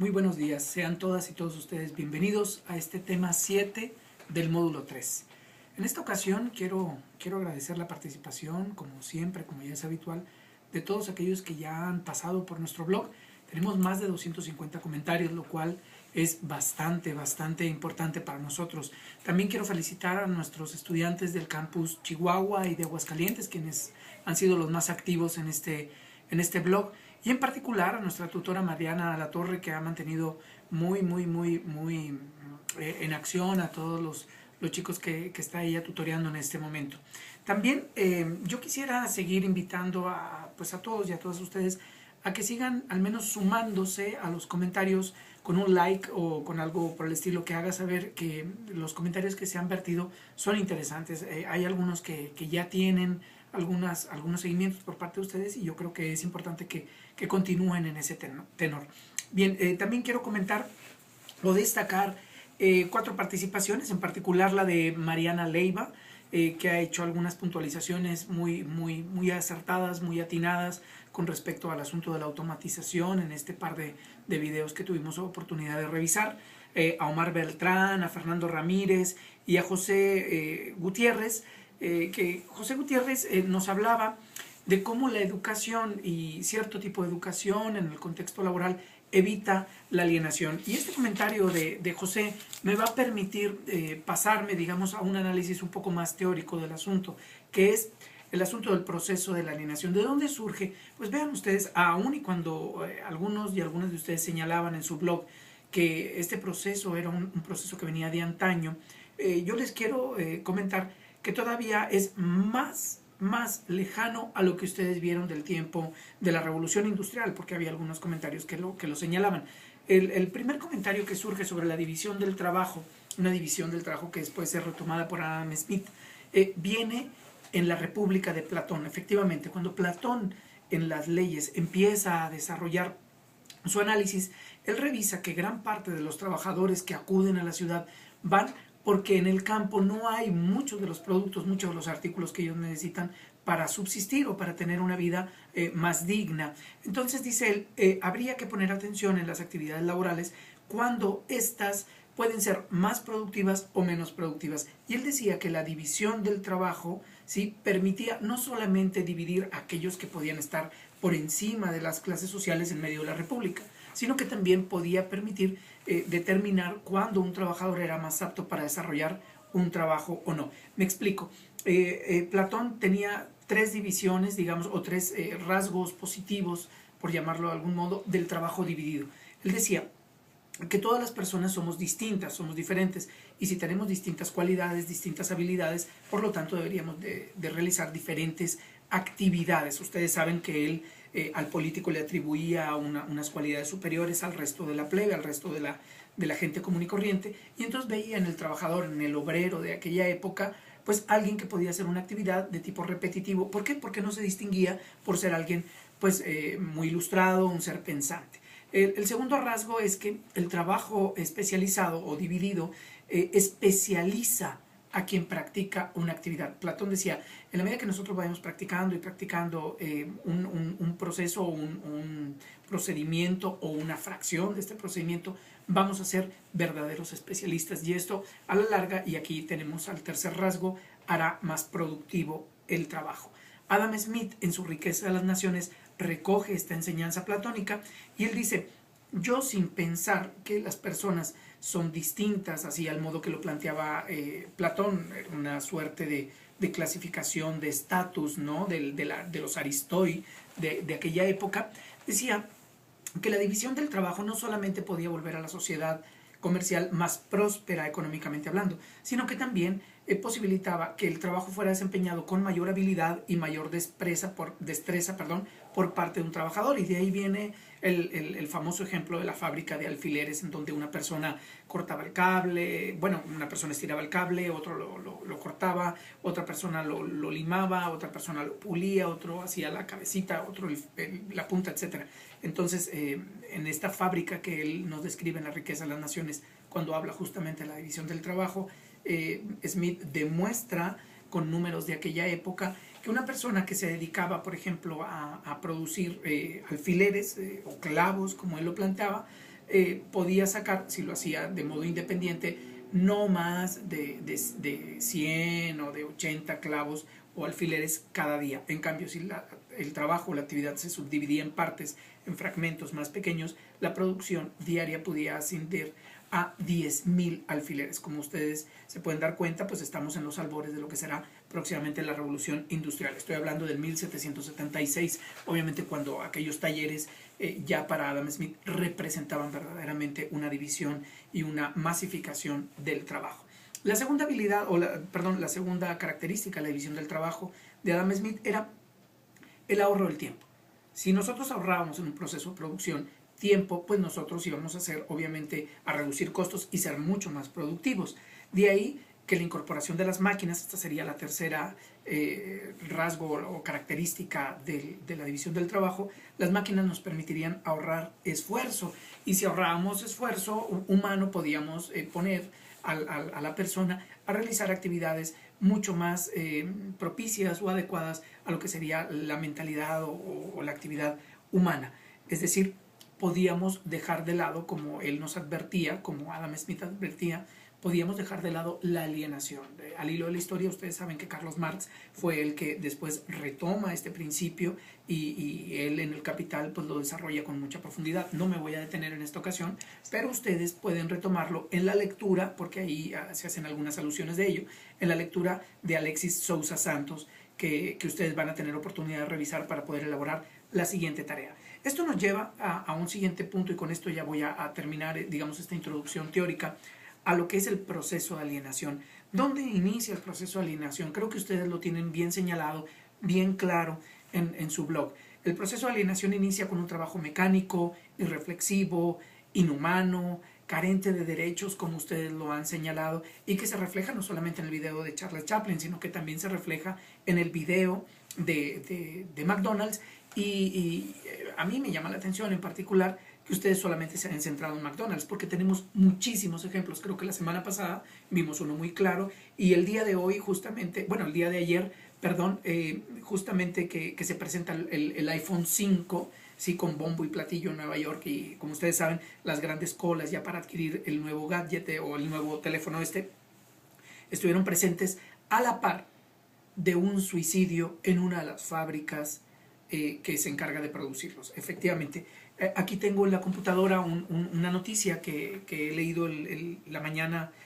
Muy buenos días, sean todas y todos ustedes bienvenidos a este tema 7 del módulo 3. En esta ocasión quiero agradecer la participación, como siempre, como ya es habitual, de todos aquellos que ya han pasado por nuestro blog. Tenemos más de 250 comentarios, lo cual es bastante importante para nosotros. También quiero felicitar a nuestros estudiantes del campus Chihuahua y de Aguascalientes, quienes han sido los más activos en este blog, y en particular a nuestra tutora Mariana Alatorre, que ha mantenido muy en acción a todos los chicos que está ella tutoreando en este momento. También yo quisiera seguir invitando a todos y a todas ustedes a que sigan al menos sumándose a los comentarios con un like o con algo por el estilo que haga saber que los comentarios que se han vertido son interesantes. Hay algunos que ya tienen algunos seguimientos por parte de ustedes y yo creo que es importante que continúen en ese tenor. Bien, también quiero comentar o destacar 4 participaciones, en particular la de Mariana Leiva, que ha hecho algunas puntualizaciones muy acertadas, muy atinadas con respecto al asunto de la automatización en este par de videos que tuvimos oportunidad de revisar. A Omar Beltrán, a Fernando Ramírez y a José Gutiérrez, que José Gutiérrez nos hablaba de cómo la educación y cierto tipo de educación en el contexto laboral evita la alienación. Y este comentario de José me va a permitir pasarme, digamos, a un análisis un poco más teórico del asunto, que es el asunto del proceso de la alienación. ¿De dónde surge? Pues vean ustedes, aún y cuando algunos y algunas de ustedes señalaban en su blog que este proceso era un proceso que venía de antaño, yo les quiero comentar que todavía es más lejano a lo que ustedes vieron del tiempo de la Revolución Industrial, porque había algunos comentarios que lo señalaban. El primer comentario que surge sobre la división del trabajo, una división del trabajo que después es retomada por Adam Smith, viene en la República de Platón. Efectivamente, cuando Platón en las leyes empieza a desarrollar su análisis, él revisa que gran parte de los trabajadores que acuden a la ciudad van porque en el campo no hay muchos de los productos, muchos de los artículos que ellos necesitan para subsistir o para tener una vida más digna. Entonces, dice él, habría que poner atención en las actividades laborales cuando éstas pueden ser más productivas o menos productivas. Y él decía que la división del trabajo, ¿sí?, permitía no solamente dividir a aquellos que podían estar por encima de las clases sociales en medio de la República, sino que también podía permitir determinar cuándo un trabajador era más apto para desarrollar un trabajo o no. Me explico. Platón tenía 3 divisiones, digamos, o 3 rasgos positivos, por llamarlo de algún modo, del trabajo dividido. Él decía que todas las personas somos distintas, somos diferentes, y si tenemos distintas cualidades, distintas habilidades, por lo tanto deberíamos de realizar diferentes actividades. Ustedes saben que él al político le atribuía unas cualidades superiores al resto de la plebe, al resto de la gente común y corriente, y entonces veía en el trabajador, en el obrero de aquella época, pues alguien que podía hacer una actividad de tipo repetitivo. ¿Por qué? Porque no se distinguía por ser alguien pues muy ilustrado, un ser pensante. El segundo rasgo es que el trabajo especializado o dividido especializa a quien practica una actividad. Platón decía, en la medida que nosotros vayamos practicando un proceso, un procedimiento o una fracción de este procedimiento, vamos a ser verdaderos especialistas, y esto a la larga, y aquí tenemos al tercer rasgo, hará más productivo el trabajo. Adam Smith, en su Riqueza de las Naciones, recoge esta enseñanza platónica y él dice, yo, sin pensar que las personas son distintas, así al modo que lo planteaba Platón, una suerte de clasificación de estatus, ¿no?, de los aristoi de aquella época, decía que la división del trabajo no solamente podía volver a la sociedad comercial más próspera económicamente hablando, sino que también posibilitaba que el trabajo fuera desempeñado con mayor habilidad y mayor destreza por parte de un trabajador. Y de ahí viene el famoso ejemplo de la fábrica de alfileres, en donde una persona cortaba el cable, bueno, una persona estiraba el cable, otro lo cortaba, otra persona lo limaba, otra persona lo pulía, otro hacía la cabecita, otro la punta, etc. Entonces, en esta fábrica que él nos describe en La Riqueza de las Naciones, cuando habla justamente de la división del trabajo, Smith demuestra con números de aquella época que una persona que se dedicaba, por ejemplo, a producir alfileres o clavos, como él lo planteaba, podía sacar, si lo hacía de modo independiente, no más de 100 o de 80 clavos o alfileres cada día. En cambio, si el trabajo o la actividad se subdividía en partes, en fragmentos más pequeños, la producción diaria podía ascender a 10.000 alfileres. Como ustedes se pueden dar cuenta, pues estamos en los albores de lo que será próximamente la revolución industrial. Estoy hablando del 1776, obviamente cuando aquellos talleres ya para Adam Smith representaban verdaderamente una división y una masificación del trabajo. La segunda habilidad, la segunda característica de la división del trabajo de Adam Smith era el ahorro del tiempo. Si nosotros ahorrábamos en un proceso de producción tiempo, pues nosotros íbamos a hacer, obviamente, a reducir costos y ser mucho más productivos. De ahí que la incorporación de las máquinas, esta sería la tercera rasgo o característica de la división del trabajo, las máquinas nos permitirían ahorrar esfuerzo, y si ahorrábamos esfuerzo humano podíamos poner a la persona a realizar actividades mucho más propicias o adecuadas a lo que sería la mentalidad o la actividad humana. Es decir, podíamos dejar de lado, como él nos advertía, como Adam Smith advertía, podíamos dejar de lado la alienación. Al hilo de la historia, ustedes saben que Carlos Marx fue el que después retoma este principio y él en el Capital pues lo desarrolla con mucha profundidad. No me voy a detener en esta ocasión, pero ustedes pueden retomarlo en la lectura, porque ahí se hacen algunas alusiones de ello, en la lectura de Alexis Sousa Santos, que ustedes van a tener oportunidad de revisar para poder elaborar la siguiente tarea. Esto nos lleva a un siguiente punto, y con esto ya voy a terminar, digamos, esta introducción teórica a lo que es el proceso de alienación. ¿Dónde inicia el proceso de alienación? Creo que ustedes lo tienen bien señalado, bien claro en su blog. El proceso de alienación inicia con un trabajo mecánico, irreflexivo, inhumano, carente de derechos, como ustedes lo han señalado, y que se refleja no solamente en el video de Charles Chaplin, sino que también se refleja en el video de McDonald's. Y a mí me llama la atención en particular que ustedes solamente se han centrado en McDonald's, porque tenemos muchísimos ejemplos. Creo que la semana pasada vimos uno muy claro, y el día de hoy justamente, bueno, el día de ayer, perdón, justamente que se presenta el iPhone 5, sí, con bombo y platillo en Nueva York, y como ustedes saben, las grandes colas ya para adquirir el nuevo gadget o el nuevo teléfono estuvieron presentes a la par de un suicidio en una de las fábricas que se encarga de producirlos. Efectivamente, aquí tengo en la computadora una noticia que he leído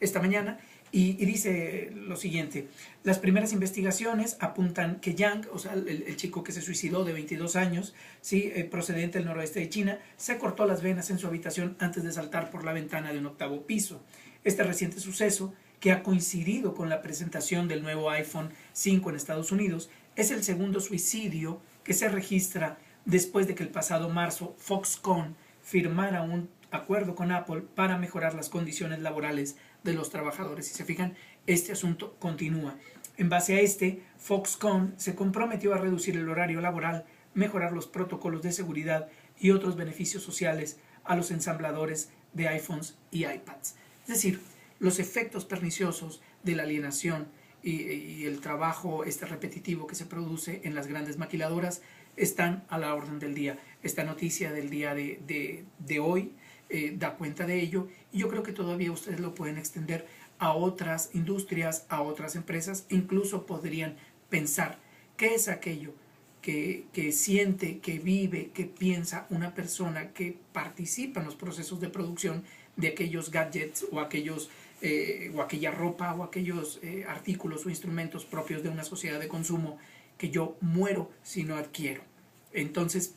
esta mañana, y dice lo siguiente: las primeras investigaciones apuntan que Yang, o sea, el chico que se suicidó de 22 años, ¿sí? Procedente del noroeste de China, se cortó las venas en su habitación antes de saltar por la ventana de un 8º piso. Este reciente suceso, que ha coincidido con la presentación del nuevo iPhone 5 en Estados Unidos, es el segundo suicidio que se registra después de que el pasado marzo Foxconn firmara un acuerdo con Apple para mejorar las condiciones laborales de los trabajadores. Si se fijan, este asunto continúa. En base a Foxconn se comprometió a reducir el horario laboral, mejorar los protocolos de seguridad y otros beneficios sociales a los ensambladores de iPhones y iPads. Es decir, los efectos perniciosos de la alienación y el trabajo repetitivo que se produce en las grandes maquiladoras están a la orden del día. Esta noticia del día de hoy da cuenta de ello, y yo creo que todavía ustedes lo pueden extender a otras industrias, a otras empresas. Incluso podrían pensar qué es aquello que siente, que vive, que piensa una persona que participa en los procesos de producción de aquellos gadgets o aquella ropa o aquellos artículos o instrumentos propios de una sociedad de consumo, que yo muero si no adquiero. Entonces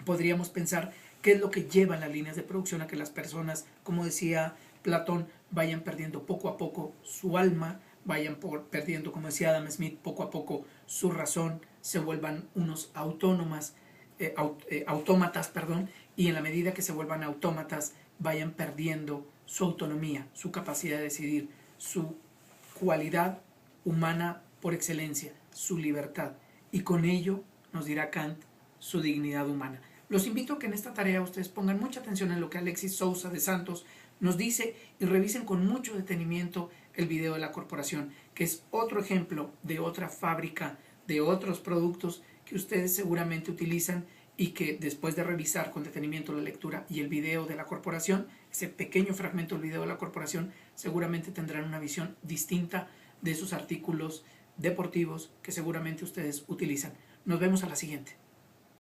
podríamos pensar qué es lo que lleva en las líneas de producción a que las personas, como decía Platón, vayan perdiendo poco a poco su alma, vayan perdiendo, como decía Adam Smith, poco a poco su razón, se vuelvan unos autómatas, y en la medida que se vuelvan autómatas vayan perdiendo su autonomía, su capacidad de decidir, su cualidad humana por excelencia, su libertad, y con ello, nos dirá Kant, su dignidad humana. Los invito a que en esta tarea ustedes pongan mucha atención en lo que Alexis Sousa de Santos nos dice, y revisen con mucho detenimiento el video de la corporación, que es otro ejemplo de otra fábrica, de otros productos que ustedes seguramente utilizan y que después de revisar con detenimiento la lectura y el video de la corporación, ese pequeño fragmento del video de la corporación, seguramente tendrán una visión distinta de esos artículos deportivos que seguramente ustedes utilizan. Nos vemos a la siguiente.